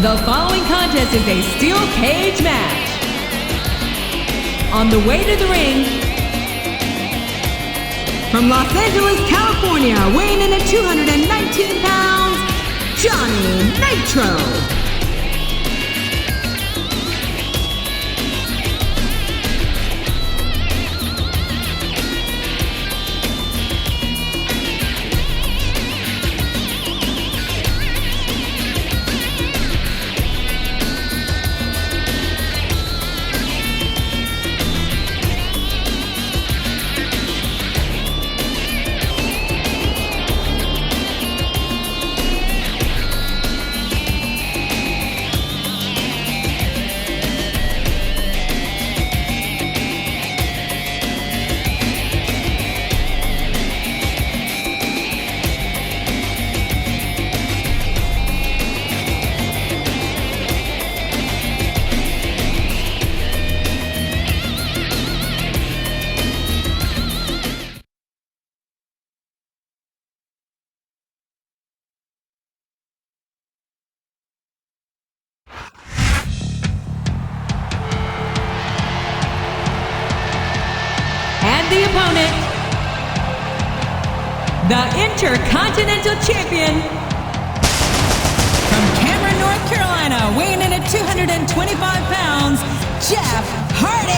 The following contest is a steel cage match. On the way to the ring, from Los Angeles, California, weighing in at 219 pounds, Johnny Nitro. The opponent, the Intercontinental Champion, from Cameron, North Carolina, weighing in at 225 pounds, Jeff Hardy.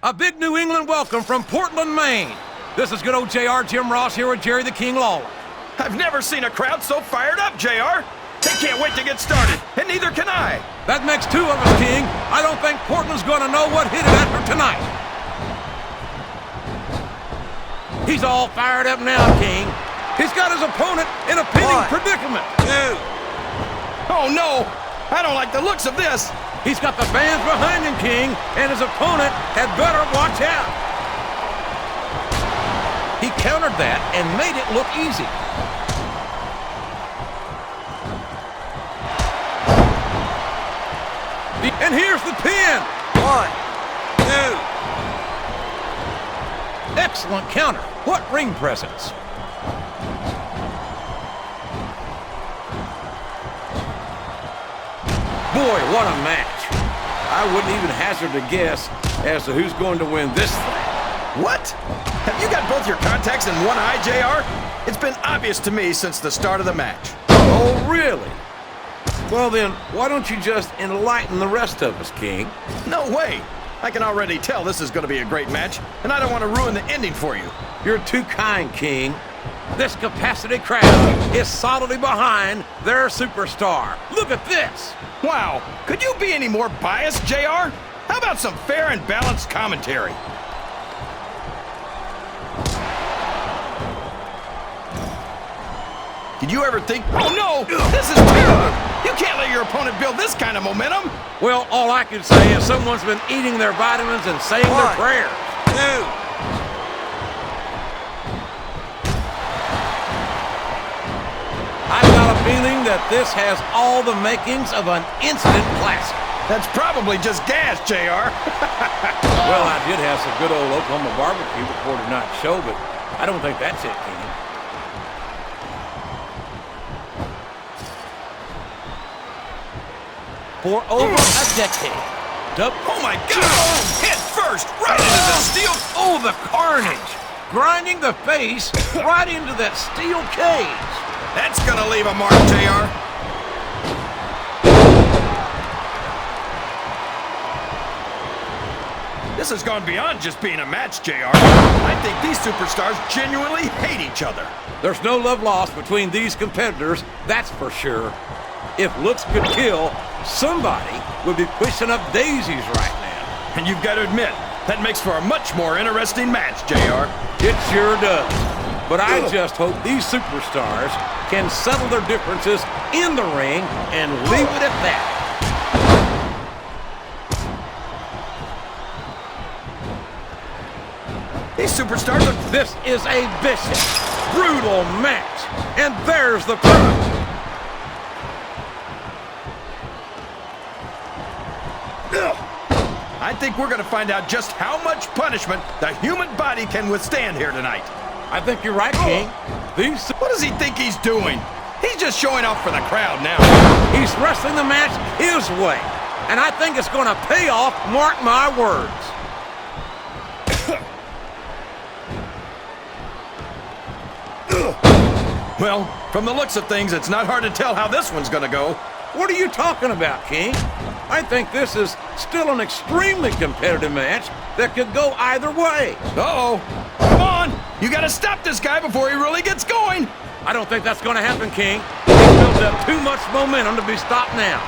A big New England welcome from Portland, Maine. This is good old JR, Jim Ross here with Jerry the King Lawler. I've never seen a crowd so fired up, JR. They can't wait to get started, and neither can I. That makes two of us, King. I don't think Portland's going to know what hit it after tonight. He's all fired up now, King. He's got his opponent in a pinning predicament. Oh, no. I don't like the looks of this. He's got the fans behind him, King, and his opponent had better watch out. He countered that and made it look easy. And here's the pin. 1, 2. Excellent counter. What ring presence. Boy, what a match. I wouldn't even hazard a guess as to who's going to win this thing. What? Have you got both your contacts in one eye, JR? It's been obvious to me since the start of the match. Oh, really? Well then, why don't you just enlighten the rest of us, King? No way. I can already tell this is going to be a great match, and I don't want to ruin the ending for you. You're too kind, King. This capacity crowd is solidly behind their superstar. Look at this. Wow, could you be any more biased, JR? How about some fair and balanced commentary? Did you ever think, oh no, this is terrible. You can't let your opponent build this kind of momentum. Well, all I can say is someone's been eating their vitamins and saying their prayers. 2. I've got a feeling that this has all the makings of an instant classic. That's probably just gas, JR. Well, I did have some good old Oklahoma barbecue before tonight's show, but I don't think that's it, King. For over a decade, Oh my God! Head first, right into the steel. Oh, the carnage! grinding the face right into that steel cage. That's gonna leave a mark, JR. This has gone beyond just being a match, JR. I think these superstars genuinely hate each other. There's no love lost between these competitors, that's for sure. If looks could kill, somebody would be pushing up daisies right now. And you've got to admit, that makes for a much more interesting match, JR. It sure does. But I just hope these superstars can settle their differences in the ring and leave it at that. These superstars are... This is a vicious, brutal match. And there's the proof. I think we're going to find out just how much punishment the human body can withstand here tonight. I think you're right, King. What does he think he's doing? He's just showing off for the crowd now. He's wrestling the match his way. And I think it's going to pay off, mark my words. Well, from the looks of things, it's not hard to tell how this one's going to go. What are you talking about, King? I think this is still an extremely competitive match that could go either way. Uh-oh. Come on! You gotta stop this guy before he really gets going! I don't think that's going to happen, King. He's built up too much momentum to be stopped now.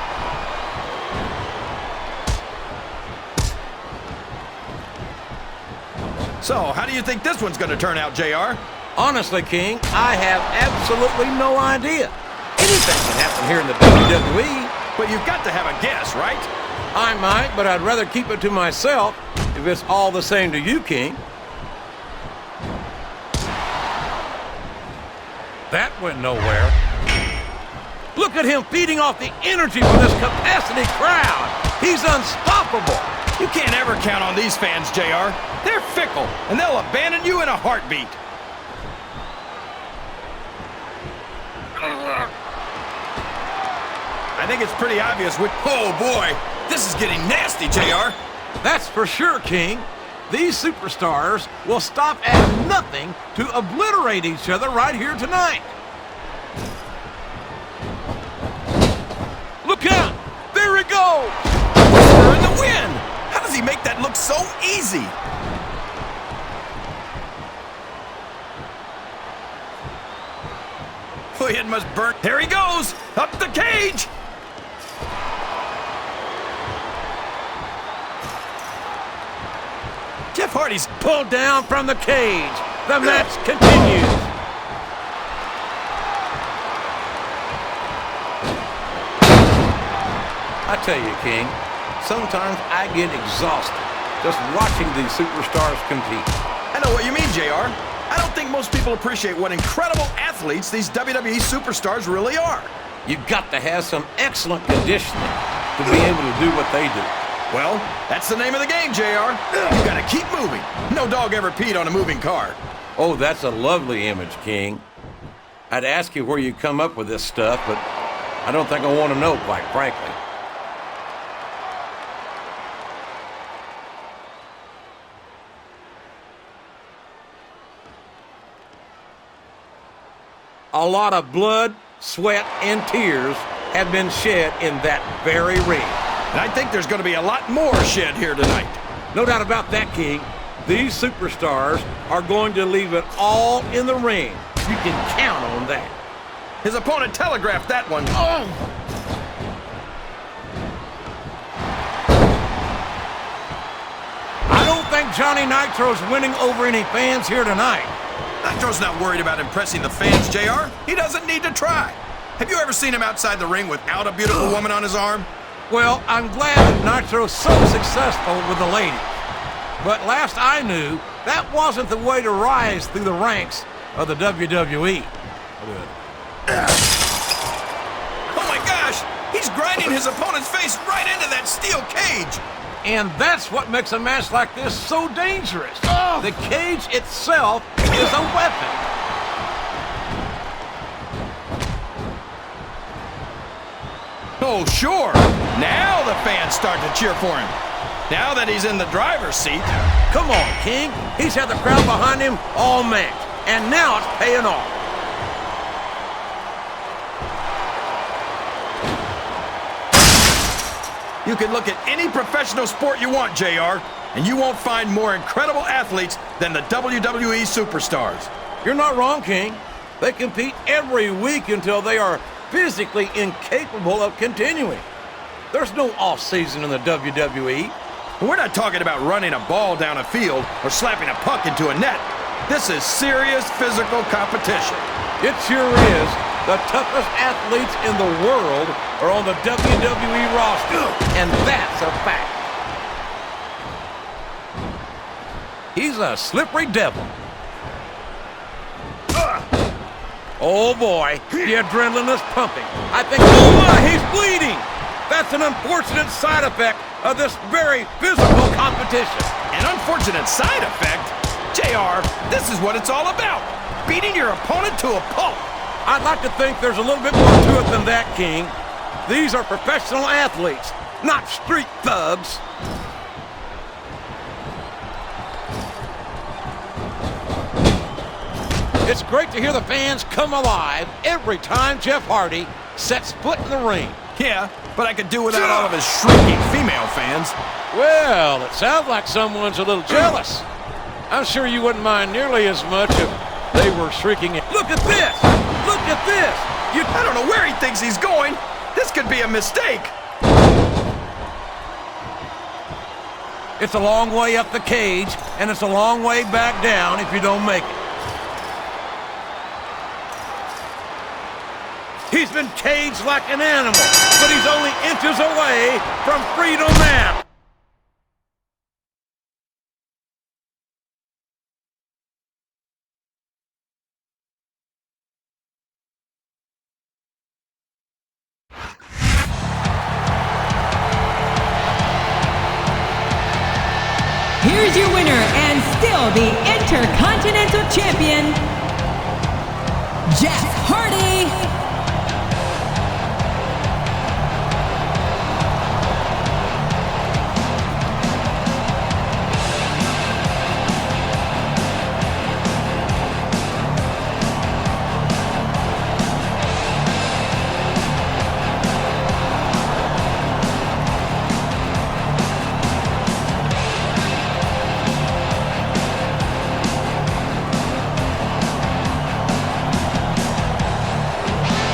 So, how do you think this one's gonna turn out, JR? Honestly, King, I have absolutely no idea. Anything can happen here in the WWE. But you've got to have a guess, right? I might, but I'd rather keep it to myself if it's all the same to you, King. That went nowhere. Look at him feeding off the energy from this capacity crowd. He's unstoppable. You can't ever count on these fans, JR. They're fickle, and they'll abandon you in a heartbeat. I think it's pretty obvious which... Oh, boy. This is getting nasty, JR. That's for sure, King. These superstars will stop at nothing to obliterate each other right here tonight. Look out! There it goes! We're in the win! How does he make that look so easy? Oh, it must burn. There he goes! Up the cage! Jeff Hardy's Pulled down from the cage. The match continues. I tell you, King, sometimes I get exhausted just watching these superstars compete. I know what you mean, JR. I don't think most people appreciate what incredible athletes these WWE superstars really are. You've got to have some excellent conditioning to be able to do what they do. Well, that's the name of the game, JR. You gotta keep moving. No dog ever peed on a moving car. Oh, that's a lovely image, King. I'd ask you where you come up with this stuff, but I don't think I want to know, quite frankly. A lot of blood, sweat, and tears have been shed in that very ring. And I think there's going to be a lot more shed here tonight. No doubt about that, King. These superstars are going to leave it all in the ring. You can count on that. His opponent telegraphed that one. Oh! I don't think Johnny Nitro's winning over any fans here tonight. Nitro's not worried about impressing the fans, JR. He doesn't need to try. Have you ever seen him outside the ring without a beautiful woman on his arm? Well, I'm glad that Nitro's so successful with the ladies. But last I knew, that wasn't the way to rise through the ranks of the WWE. Oh my gosh! He's grinding his opponent's face right into that steel cage! And that's what makes a match like this so dangerous. Oh. The cage itself is a weapon. Oh, sure. Now the fans start to cheer for him. Now that he's in the driver's seat. Come on, King. He's had the crowd behind him all match, and now it's paying off. You can look at any professional sport you want, JR, and you won't find more incredible athletes than the WWE superstars. You're not wrong, King. They compete every week until they are physically incapable of continuing. There's no off-season in the WWE. We're not talking about running a ball down a field or slapping a puck into a net. This is serious physical competition. It sure is. The toughest athletes in the world are on the WWE roster, and that's a fact. He's a slippery devil. Oh boy, the adrenaline is pumping. I think, oh my, he's bleeding. That's an unfortunate side effect of this very physical competition. An unfortunate side effect? JR, this is what it's all about. Beating your opponent to a pulp. I'd like to think there's a little bit more to it than that, King. These are professional athletes, not street thugs. It's great to hear the fans come alive every time Jeff Hardy sets foot in the ring. Yeah, but I could do without all of his shrieking female fans. Well, it sounds like someone's a little jealous. I'm sure you wouldn't mind nearly as much if they were shrieking. Look at this! Look at this! I don't know where he thinks he's going. This could be a mistake. It's a long way up the cage, and it's a long way back down if you don't make it. He's been caged like an animal, but he's only inches away from freedom now. Here's your winner and still the Intercontinental Champion, Jeff